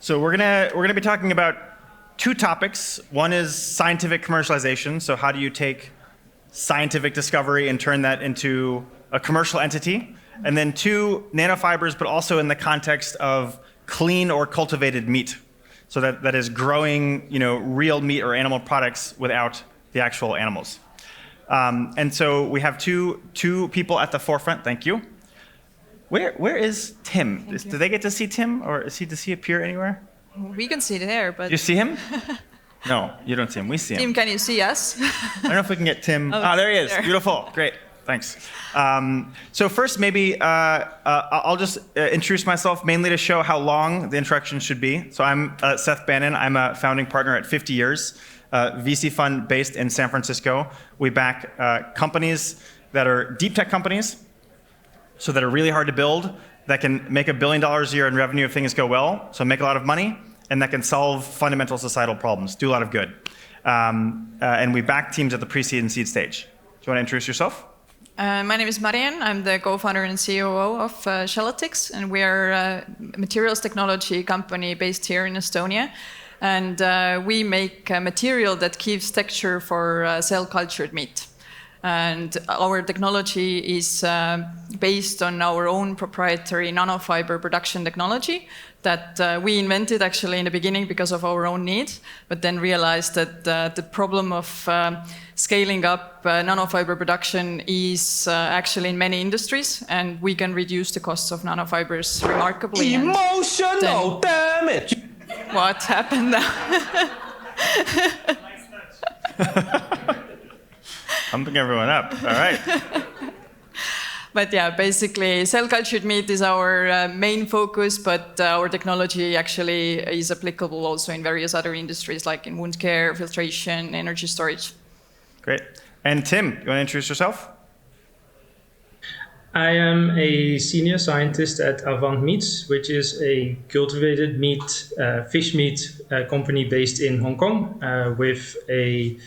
So we're gonna be talking about two topics. One is scientific commercialization. So how do you take scientific discovery and turn that into a commercial entity? And then two, nanofibers, but also in the context of clean or cultivated meat. So that is growing, real meat or animal products without the actual animals. And so we have two people at the forefront. Thank you. Where is Tim? Do they get to see Tim, or does he appear anywhere? We can see it there, but... You see him? No, you don't see him. We see him. Tim, can you see us? I don't know if we can get Tim. There he is. There. Beautiful. Great. Thanks. So first, maybe I'll just introduce myself mainly to show how long the introduction should be. So I'm Seth Bannon. I'm a founding partner at 50 Years, VC fund based in San Francisco. We back companies that are deep tech companies, so that are really hard to build, that can make $1 billion a year in revenue if things go well, so make a lot of money, and that can solve fundamental societal problems, do a lot of good. And we back teams at the pre-seed and seed stage. Do you want to introduce yourself? My name is Marian. I'm the co-founder and COO of Gelatex, and we are a materials technology company based here in Estonia. And we make a material that gives texture for cell-cultured meat. And our technology is based on our own proprietary nanofiber production technology that we invented actually in the beginning because of our own needs, but then realized that the problem of scaling up nanofiber production is actually in many industries, and we can reduce the costs of nanofibers remarkably. Emotional damage! What happened now? Pumping everyone up. All right. But yeah, basically, cell-cultured meat is our main focus, but our technology actually is applicable also in various other industries, like in wound care, filtration, energy storage. Great. And Tim, you want to introduce yourself? I am a senior scientist at AVANT Meats, which is a cultivated meat, fish meat company based in Hong Kong with a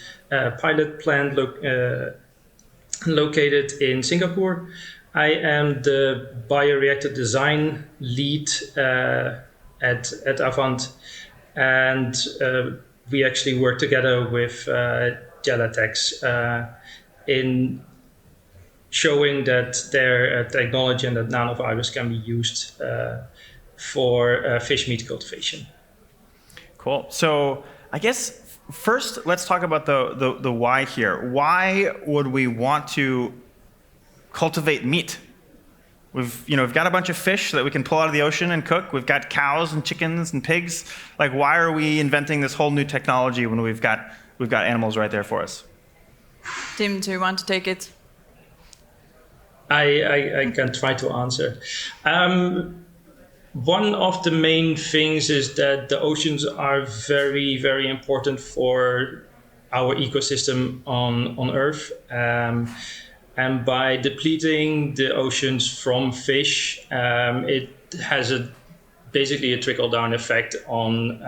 pilot plant located in Singapore. I am the bioreactor design lead at AVANT, and we actually work together with Gelatex in showing that their technology and that nanofibers can be used for fish meat cultivation. Cool. So I guess first let's talk about the why here. Why would we want to cultivate meat? We've got a bunch of fish that we can pull out of the ocean and cook. We've got cows and chickens and pigs. Like, why are we inventing this whole new technology when we've got animals right there for us? Tim, do you want to take it? I can try to answer. One of the main things is that the oceans are very, very important for our ecosystem on Earth. And by depleting the oceans from fish, it has basically a trickle-down effect on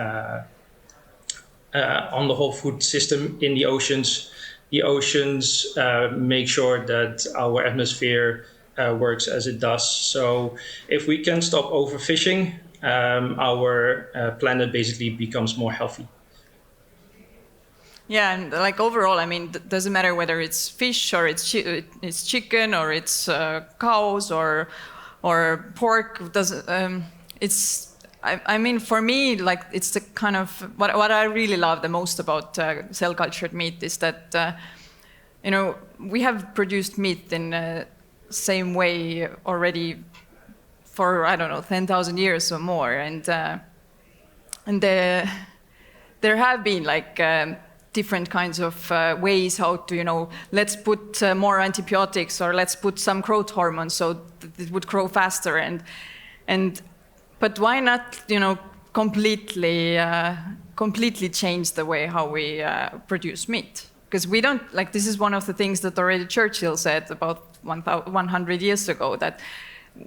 the whole food system in the oceans. The oceans make sure that our atmosphere works as it does. So if we can stop overfishing, our planet basically becomes more healthy. Yeah, and like overall, I mean, it doesn't matter whether it's fish or it's chicken or it's cows or pork. I mean, for me, like, it's the kind of what I really love the most about cell-cultured meat is that we have produced meat in the same way already for 10,000 years or more, and there have been like different kinds of ways how to let's put more antibiotics or let's put some growth hormones so that it would grow faster But why not, completely change the way how we produce meat? Because we don't, this is one of the things that already Churchill said about 100 years ago, that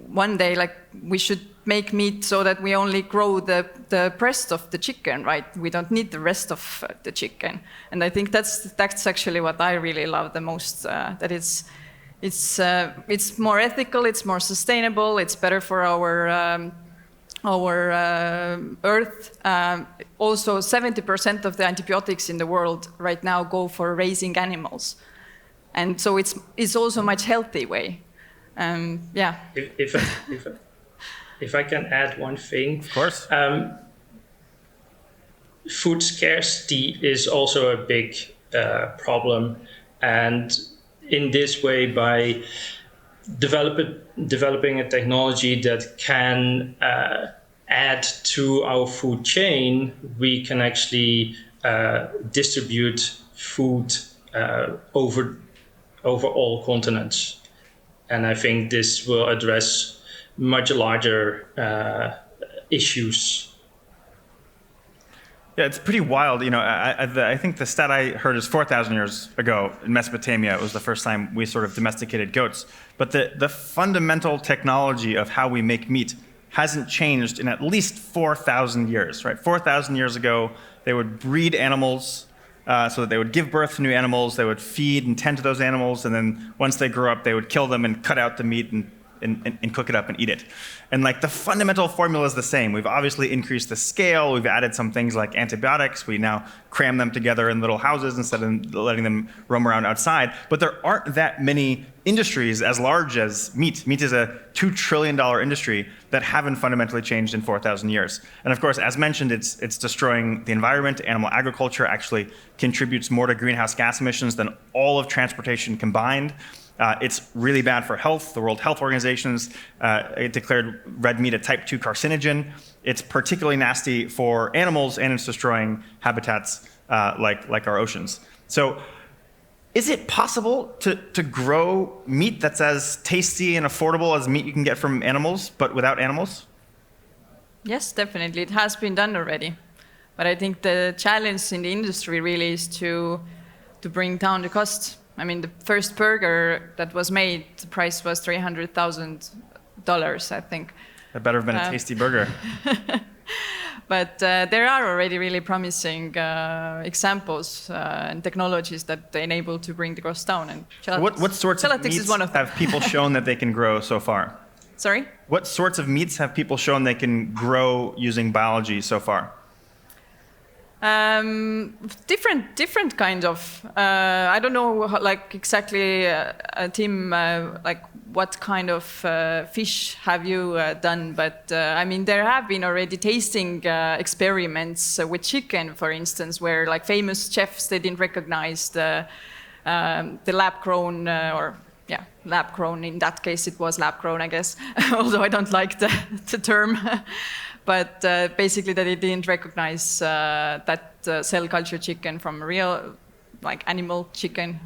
one day, we should make meat so that we only grow the breast of the chicken, right? We don't need the rest of the chicken. And I think that's actually what I really love the most, that it's more ethical, it's more sustainable, it's better for our our Earth. Also, 70% of the antibiotics in the world right now go for raising animals. And so it's also a much healthy way. Yeah. If I can add one thing. Of course. Food scarcity is also a big problem. And in this way, by developing a technology that can add to our food chain, we can actually distribute food over all continents. And I think this will address much larger issues. Yeah, it's pretty wild. You know, I think the stat I heard is 4,000 years ago in Mesopotamia. It was the first time we sort of domesticated goats. But the fundamental technology of how we make meat hasn't changed in at least 4,000 years, right? 4,000 years ago, they would breed animals so that they would give birth to new animals. They would feed and tend to those animals. And then once they grew up, they would kill them and cut out the meat and cook it up and eat it. And like the fundamental formula is the same. We've obviously increased the scale. We've added some things like antibiotics. We now cram them together in little houses instead of letting them roam around outside. But there aren't that many industries as large as meat. Meat is a $2 trillion industry that haven't fundamentally changed in 4,000 years. And of course, as mentioned, it's destroying the environment. Animal agriculture actually contributes more to greenhouse gas emissions than all of transportation combined. It's really bad for health. The World Health Organization declared red meat a type 2 carcinogen. It's particularly nasty for animals, and it's destroying habitats like our oceans. So is it possible to grow meat that's as tasty and affordable as meat you can get from animals, but without animals? Yes, definitely. It has been done already. But I think the challenge in the industry really is to bring down the cost. I mean, the first burger that was made, the price was $300,000, I think. That better have been a tasty burger. But there are already really promising examples and technologies that enable to bring the cost down. And what sorts of meats have people shown that they can grow so far? Sorry? What sorts of meats have people shown they can grow using biology so far? Different kind of. I don't know, like exactly, Tim, like what kind of fish have you done? But I mean, there have been already tasting experiments with chicken, for instance, where like famous chefs, they didn't recognize the lab-grown lab-grown. In that case, it was lab-grown, I guess. Although I don't like the term. But basically, that it didn't recognize that cell culture chicken from real, like animal chicken.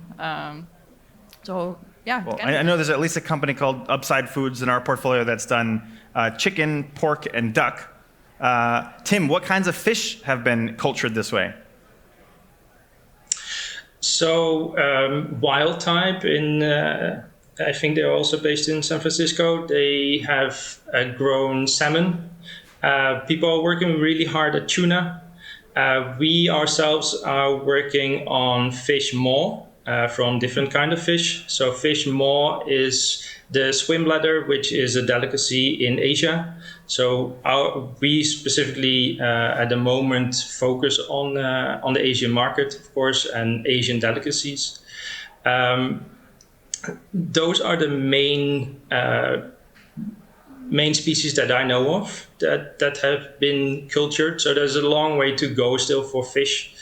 So yeah. Well, I know there's at least a company called Upside Foods in our portfolio that's done chicken, pork, and duck. Tim, what kinds of fish have been cultured this way? So Wild Type I think they're also based in San Francisco. They have grown salmon. People are working really hard at tuna. We ourselves are working on fish maw from different kind of fish. So fish maw is the swim bladder, which is a delicacy in Asia. So we specifically at the moment focus on the Asian market, of course, and Asian delicacies. Those are the main species that I know of that have been cultured. So there's a long way to go still for fish.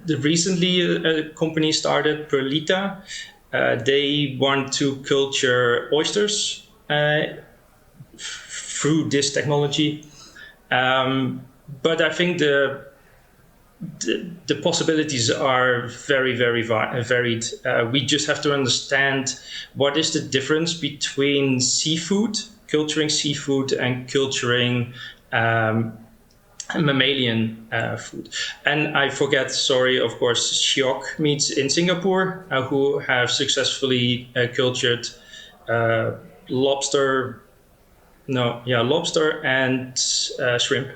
Recently, a company started, Perlita. They want to culture oysters through this technology. But I think the possibilities are very, very varied. We just have to understand what is the difference between culturing seafood, and culturing mammalian food. And I forget, sorry, of course, Shiok meats in Singapore, who have successfully cultured lobster and shrimp.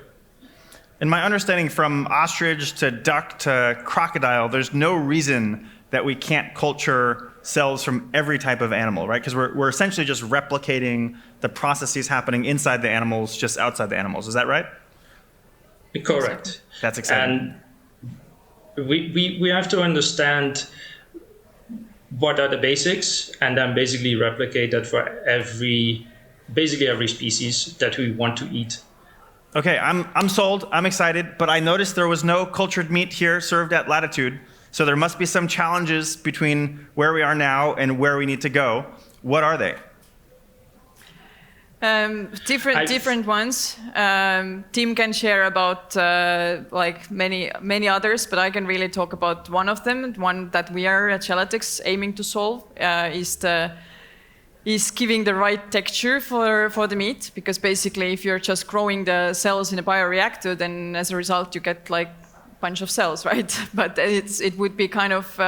In my understanding, from ostrich to duck to crocodile, there's no reason that we can't culture cells from every type of animal, right? Because we're essentially just replicating the processes happening inside the animals, just outside the animals. Is that right? Correct. That's exciting. And we have to understand what are the basics, and then basically replicate that for basically every species that we want to eat. Okay, I'm sold. I'm excited, but I noticed there was no cultured meat here served at Latitude, so there must be some challenges between where we are now and where we need to go. What are they? Different ones. Tim can share about like many others, but I can really talk about one of them. One that we are at Gelatex aiming to solve is giving the right texture for the meat, because basically if you're just growing the cells in a bioreactor, then as a result you get like a bunch of cells, right? But it would be kind of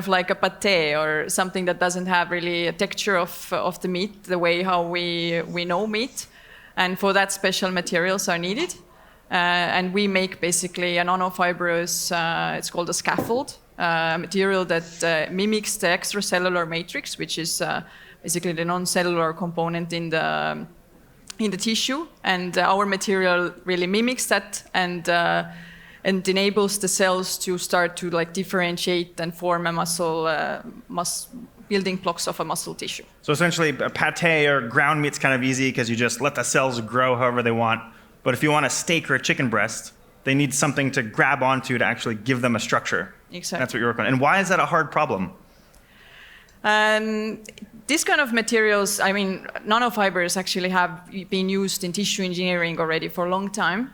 like a pate or something that doesn't have really a texture of the meat the way how we know meat, and for that special materials are needed. And we make basically a nanofibrous, it's called a scaffold, material that mimics the extracellular matrix, which is basically the non-cellular component in the tissue, and our material really mimics that and enables the cells to start to like differentiate and form a building blocks of a muscle tissue. So essentially, a pate or ground meat's kind of easy because you just let the cells grow however they want. But if you want a steak or a chicken breast, they need something to grab onto to actually give them a structure. Exactly. That's what you're working on. And why is that a hard problem? This kind of materials, I mean, nanofibers actually have been used in tissue engineering already for a long time.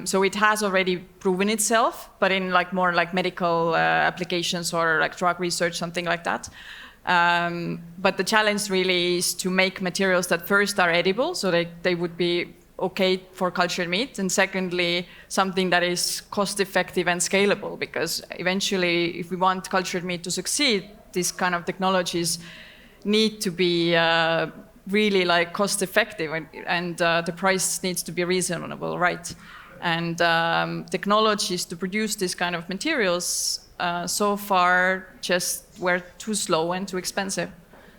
So it has already proven itself, but in like more like medical applications or like drug research, something like that. But the challenge really is to make materials that first are edible, so they would be okay for cultured meat, and secondly, something that is cost effective and scalable, because eventually, if we want cultured meat to succeed, these kind of technologies need to be really like cost effective, and the price needs to be reasonable, right? And technologies to produce this kind of materials so far just were too slow and too expensive.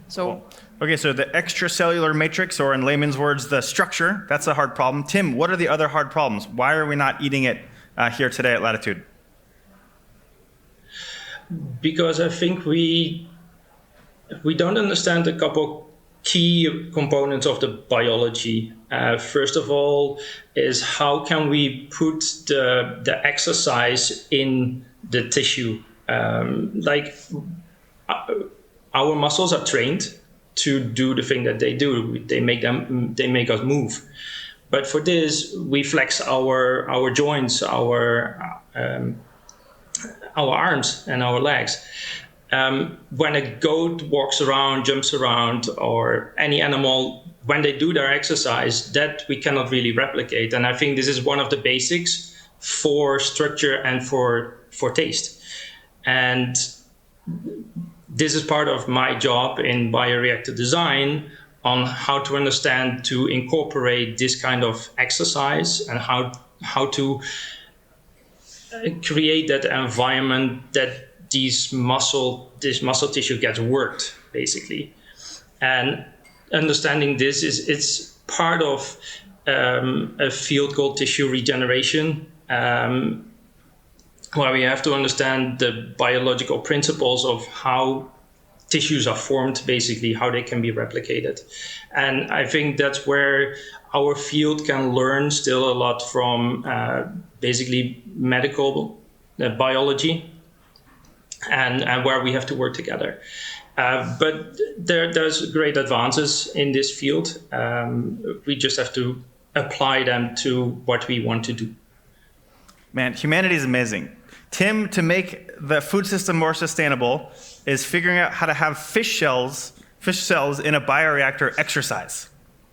So. Cool. Okay, so the extracellular matrix, or in layman's words, the structure, that's a hard problem. Tim, what are the other hard problems? Why are we not eating it here today at Latitude? Because I think we don't understand a couple key components of the biology. First of all, is how can we put the exercise in the tissue? Our muscles are trained to do the thing that they do. They make us move. But for this, we flex our joints, our arms and our legs. When a goat walks around, jumps around, or any animal, when they do their exercise, that we cannot really replicate. And I think this is one of the basics for structure and for taste. And this is part of my job in bioreactor design, on how to understand to incorporate this kind of exercise and how to create that environment that this muscle tissue gets worked, basically. And understanding this it's part of a field called tissue regeneration, where we have to understand the biological principles of how tissues are formed, basically, how they can be replicated. And I think that's where our field can learn still a lot from basically medical biology, and where we have to work together. But there's great advances in this field. We just have to apply them to what we want to do. Man, humanity is amazing. Tim, to make the food system more sustainable, is figuring out how to have fish cells in a bioreactor exercise.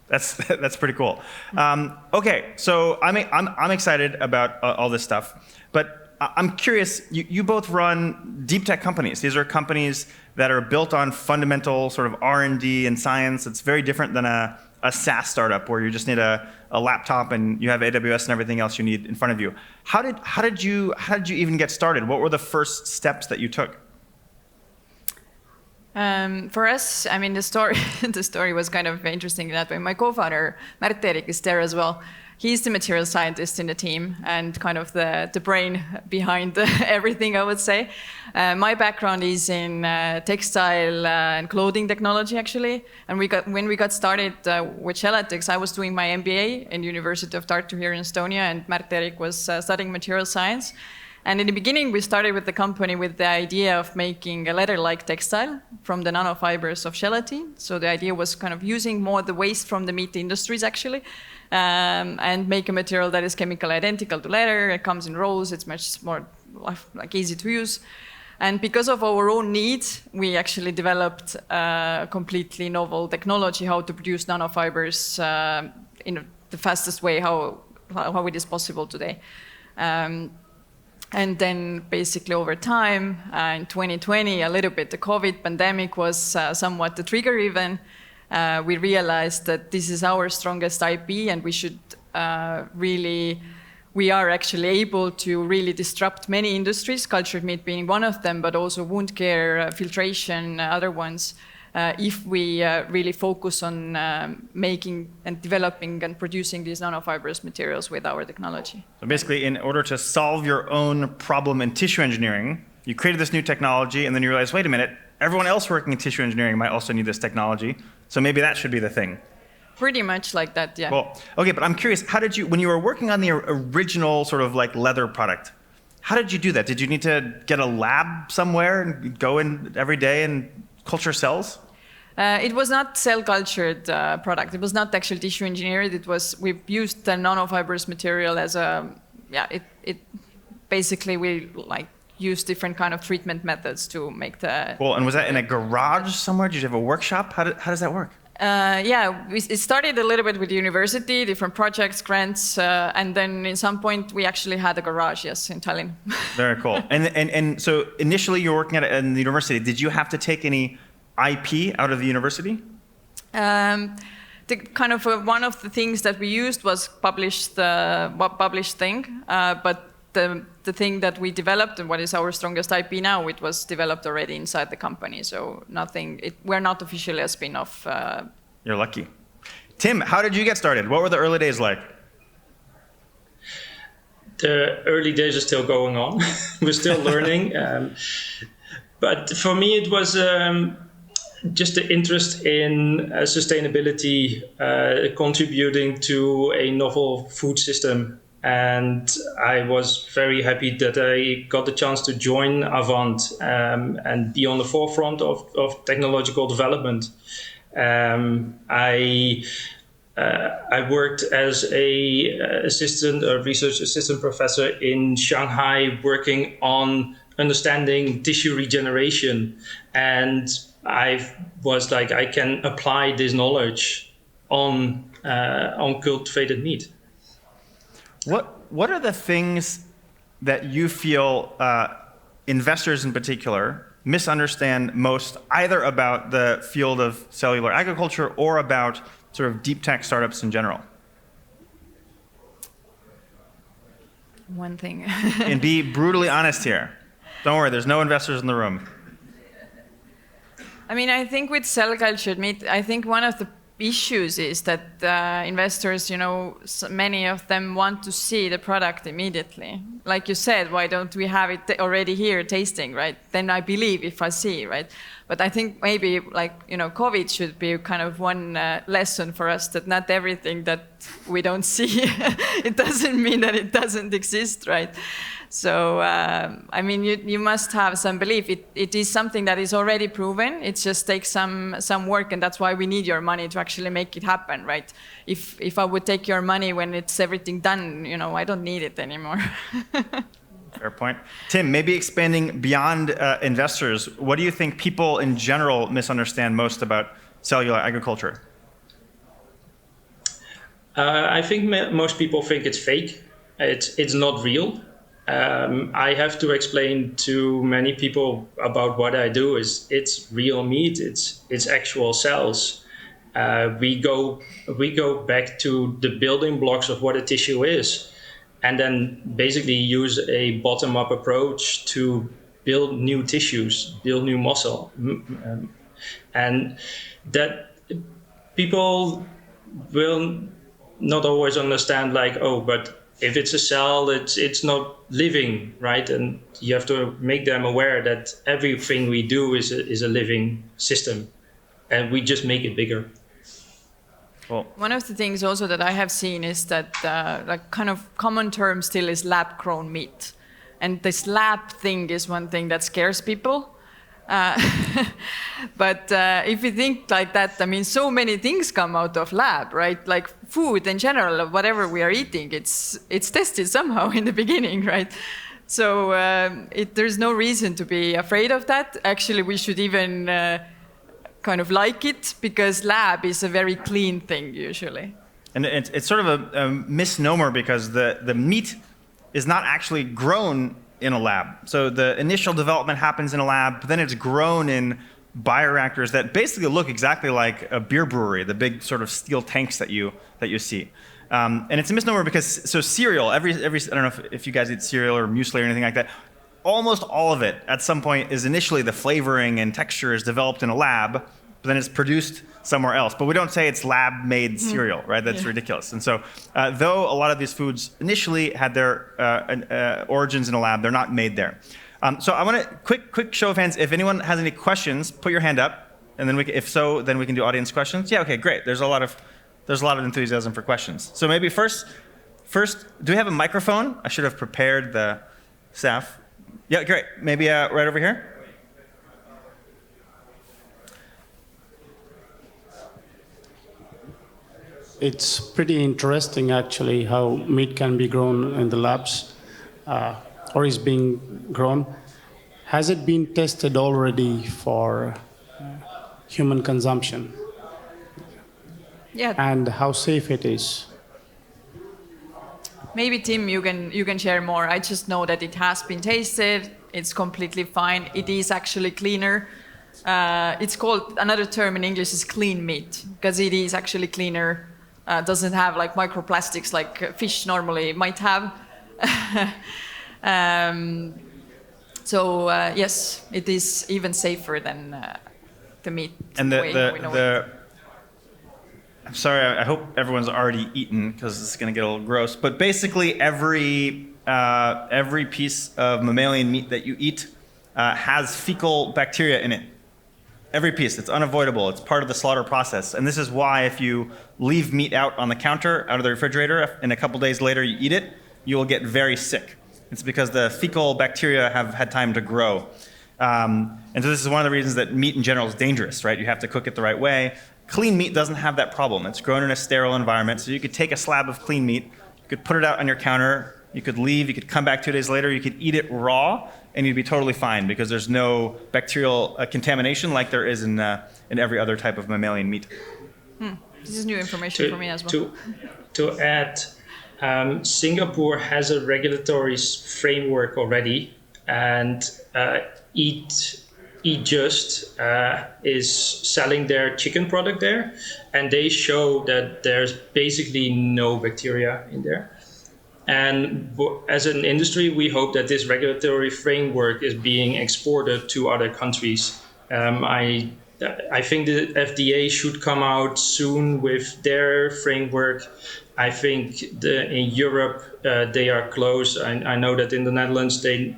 That's pretty cool. Okay, so I'm excited about all this stuff, but I'm curious. You both run deep tech companies. These are companies that are built on fundamental sort of R&D and science. It's very different than a SaaS startup where you just need a laptop and you have AWS and everything else you need in front of you. How did you even get started? What were the first steps that you took? For us, I mean, the story the story was kind of interesting in that way. My co-founder, Mart-Erik, is there as well. He's the material scientist in the team and kind of the brain behind everything, I would say. My background is in textile and clothing technology, actually. And when we got started with Gelatex, I was doing my MBA in the University of Tartu here in Estonia, and Mart-Erik was studying material science. And in the beginning, we started with the company with the idea of making a leather-like textile from the nanofibers of gelatin. So the idea was kind of using more the waste from the meat industries, actually, and make a material that is chemically identical to leather. It comes in rolls. It's much more like easy to use. And because of our own needs, we actually developed a completely novel technology how to produce nanofibers in the fastest way how it is possible today. And then basically over time, in 2020, a little bit, the COVID pandemic was somewhat the trigger event. We realized that this is our strongest IP and we should we are actually able to really disrupt many industries, cultured meat being one of them, but also wound care, filtration, other ones, if we really focus on making and developing and producing these nanofibrous materials with our technology. So basically, in order to solve your own problem in tissue engineering, you created this new technology, and then you realized, wait a minute, everyone else working in tissue engineering might also need this technology, so maybe that should be the thing. Pretty much like that, yeah. Well, okay, but I'm curious, how did you, when you were working on the original sort of like leather product, how did you do that? Did you need to get a lab somewhere and go in every day and culture cells? It was not cell-cultured product. It was not actually tissue engineered. It was, we used the nanofibrous material as a, it basically we like use different kind of treatment methods to make the... Cool, and was that in a garage somewhere? Did you have a workshop? How does that work? It started a little bit with the university, different projects, grants, and then in some point we actually had a garage, yes, in Tallinn. Very cool. And so initially you were working in the university. Did you have to take any IP out of the university? The kind of one of the things that we used was published thing, but the thing that we developed and what is our strongest IP now, it was developed already inside the company. So nothing, we're not officially a spin-off. You're lucky. Tim, how did you get started? What were the early days like? The early days are still going on. We're still learning. But for me, it was just the interest in sustainability, contributing to a novel food system. And I was very happy that I got the chance to join AVANT and be on the forefront of technological development. I worked as a research assistant professor in Shanghai, working on understanding tissue regeneration. And I was like, I can apply this knowledge on cultivated meat. What are the things that you feel investors in particular misunderstand most, either about the field of cellular agriculture or about sort of deep tech startups in general? One thing. And be brutally honest here. Don't worry, there's no investors in the room. I mean, I think with cell cultured meat, I think one of the issues is that investors, many of them want to see the product immediately. Like you said, why don't we have it already here tasting, right? Then I believe if I see, right? But I think maybe COVID should be kind of one lesson for us that not everything that we don't see, it doesn't mean that it doesn't exist, right? So, I mean, you must have some belief. It is something that is already proven. It just takes some work, and that's why we need your money to actually make it happen, right? If I would take your money when it's everything done, I don't need it anymore. Fair point. Tim, maybe expanding beyond investors, what do you think people in general misunderstand most about cellular agriculture? I think most people think it's fake. It's not real. I have to explain to many people about what I do. It's real meat. It's actual cells. We go back to the building blocks of what a tissue is, and then basically use a bottom-up approach to build new tissues, build new muscle. And that people will not always understand, like, oh, but if it's a cell, it's not living, right? And you have to make them aware that everything we do is a living system, and we just make it bigger. Cool. One of the things also that I have seen is that like kind of common term still is lab-grown meat. And this lab thing is one thing that scares people. But if you think like that, I mean, so many things come out of lab, right? Like food in general, whatever we are eating, it's tested somehow in the beginning, right? So there's no reason to be afraid of that. Actually, we should even kind of like it, because lab is a very clean thing usually. And it's sort of a misnomer, because the meat is not actually grown in a lab. So the initial development happens in a lab, but then it's grown in bioreactors that basically look exactly like a beer brewery, the big sort of steel tanks that you see. And it's a misnomer because, so cereal, every I don't know if you guys eat cereal or muesli or anything like that, almost all of it at some point is initially the flavoring and texture is developed in a lab, but then it's produced somewhere else. But we don't say it's lab-made cereal, right? That's ridiculous. And so though a lot of these foods initially had their origins in a lab, they're not made there. So I want to, quick show of hands. If anyone has any questions, put your hand up. And then if so, then we can do audience questions. Yeah, okay, great. There's a lot of enthusiasm for questions. So maybe first, do we have a microphone? I should have prepared the staff. Yeah, great. Maybe right over here. It's pretty interesting, actually, how meat can be grown in the labs, or is being grown. Has it been tested already for human consumption? Yeah. And how safe it is? Maybe Tim, you can share more. I just know that it has been tasted. It's completely fine. It is actually cleaner. It's called, another term in English is clean meat, because it is actually cleaner. Doesn't have like microplastics like fish normally might have. So yes, it is even safer than the meat. And way we know it. I'm sorry, I hope everyone's already eaten, because it's going to get a little gross. But basically, every piece of mammalian meat that you eat has fecal bacteria in it. Every piece. It's unavoidable. It's part of the slaughter process. And this is why if you leave meat out on the counter, out of the refrigerator, and a couple days later you eat it, you will get very sick. It's because the fecal bacteria have had time to grow. And so this is one of the reasons that meat in general is dangerous, right? You have to cook it the right way. Clean meat doesn't have that problem. It's grown in a sterile environment. So you could take a slab of clean meat, you could put it out on your counter, you could leave, you could come back 2 days later, you could eat it raw, and you'd be totally fine, because there's no bacterial contamination like there is in every other type of mammalian meat. This is new information for me as well. To add, Singapore has a regulatory framework already, and Eat Just is selling their chicken product there, and they show that there's basically no bacteria in there. And as an industry, we hope that this regulatory framework is being exported to other countries. I think the FDA should come out soon with their framework. I think in Europe, they are close. I know that in the Netherlands, they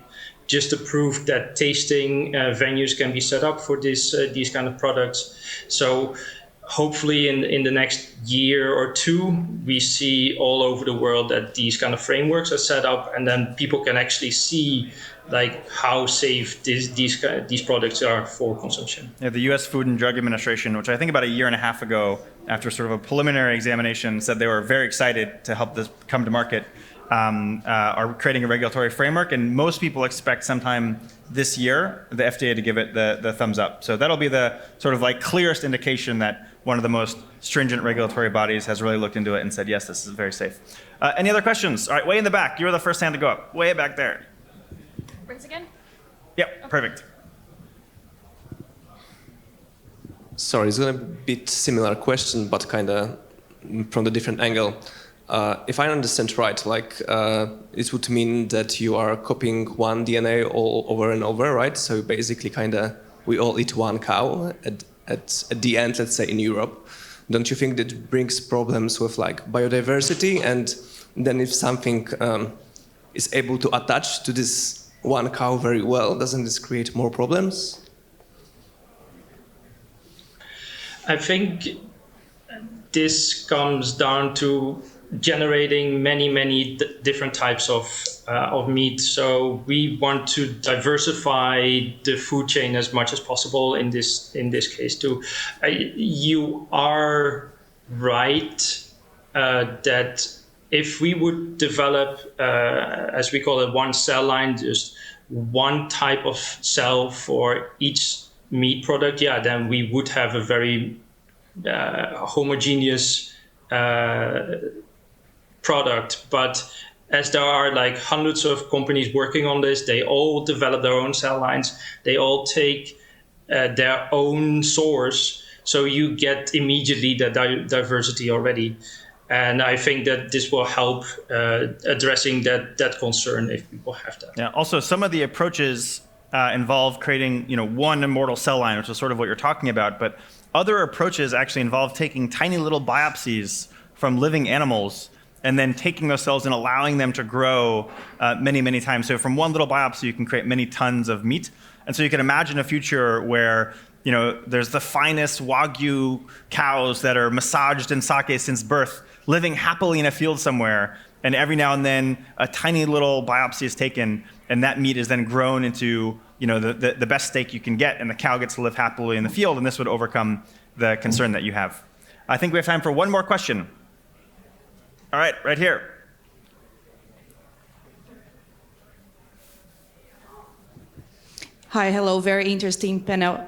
just approved that tasting venues can be set up for these kind of products. So hopefully in the next year or two, we see all over the world that these kind of frameworks are set up, and then people can actually see like how safe these products are for consumption. Yeah, the U.S. Food and Drug Administration, which I think about a year and a half ago, after sort of a preliminary examination, said they were very excited to help this come to market, are creating a regulatory framework, and most people expect sometime this year the FDA to give it the thumbs up. So that'll be the sort of like clearest indication that one of the most stringent regulatory bodies has really looked into it and said, yes, this is very safe. Any other questions? All right, way in the back. You were the first hand to go up. Way back there. Once again? Yep, perfect. Sorry, it's going to be a bit similar question, but kind of from a different angle. If I understand right, like it would mean that you are copying one DNA all over and over, right? So basically, kind of, we all eat one cow at the end, let's say in Europe, don't you think that brings problems with like biodiversity? And then if something is able to attach to this one cow very well, doesn't this create more problems? I think this comes down to generating many different types of meat. So we want to diversify the food chain as much as possible in this case too. You are right that if we would develop, as we call it, one cell line, just one type of cell for each meat product, yeah, then we would have a very homogeneous product. But as there are like hundreds of companies working on this, they all develop their own cell lines. They all take their own source. So you get immediately the diversity already. And I think that this will help addressing that concern if people have that. Yeah. Also, some of the approaches involve creating, one immortal cell line, which is sort of what you're talking about. But other approaches actually involve taking tiny little biopsies from living animals and then taking those cells and allowing them to grow many times. So from one little biopsy, you can create many tons of meat. And so you can imagine a future where there's the finest Wagyu cows that are massaged in sake since birth, living happily in a field somewhere, and every now and then a tiny little biopsy is taken, and that meat is then grown into the best steak you can get, and the cow gets to live happily in the field, and this would overcome the concern that you have. I think we have time for one more question. All right, right here. Hi, hello, very interesting panel.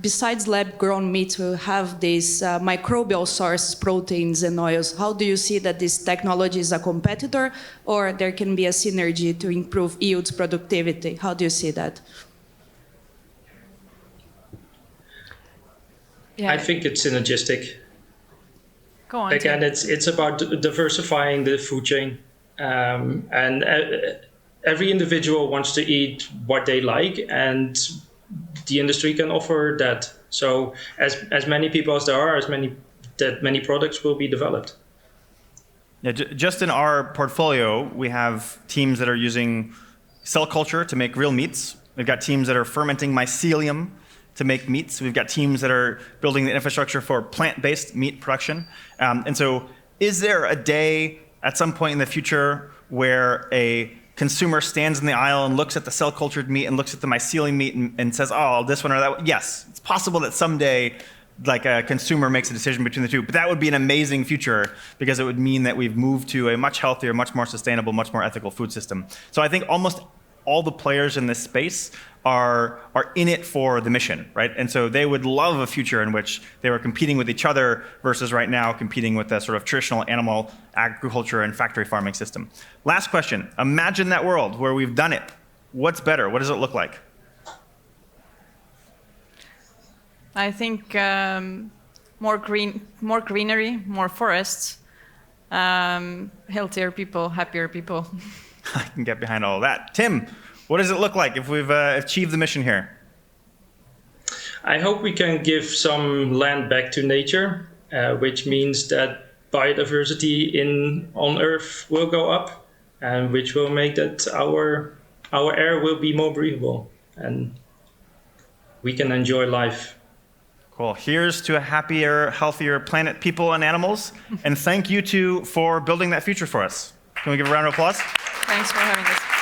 Besides lab-grown meat, we have these microbial source proteins and oils. How do you see that this technology is a competitor, or there can be a synergy to improve yields, productivity? How do you see that? Yeah. I think it's synergistic. Go on. Again, it's about diversifying the food chain, and every individual wants to eat what they like, and the industry can offer that. So as many people as there are, many products will be developed. Yeah, just in our portfolio, we have teams that are using cell culture to make real meats. We've got teams that are fermenting mycelium to make meats. We've got teams that are building the infrastructure for plant-based meat production. And so is there a day at some point in the future where a consumer stands in the aisle and looks at the cell-cultured meat and looks at the mycelium meat and says, oh, this one or that one? Yes, it's possible that someday like a consumer makes a decision between the two, but that would be an amazing future because it would mean that we've moved to a much healthier, much more sustainable, much more ethical food system. So I think almost all the players in this space are in it for the mission, right? And so they would love a future in which they were competing with each other versus right now competing with the sort of traditional animal agriculture and factory farming system. Last question. Imagine that world where we've done it. What's better? What does it look like? I think more greenery, more forests, healthier people, happier people. I can get behind all of that. Tim, what does it look like if we've achieved the mission here? I hope we can give some land back to nature, which means that biodiversity on Earth will go up, and which will make that our air will be more breathable, and we can enjoy life. Cool. Here's to a happier, healthier planet, people, and animals. And thank you two for building that future for us. Can we give a round of applause? Thanks for having us.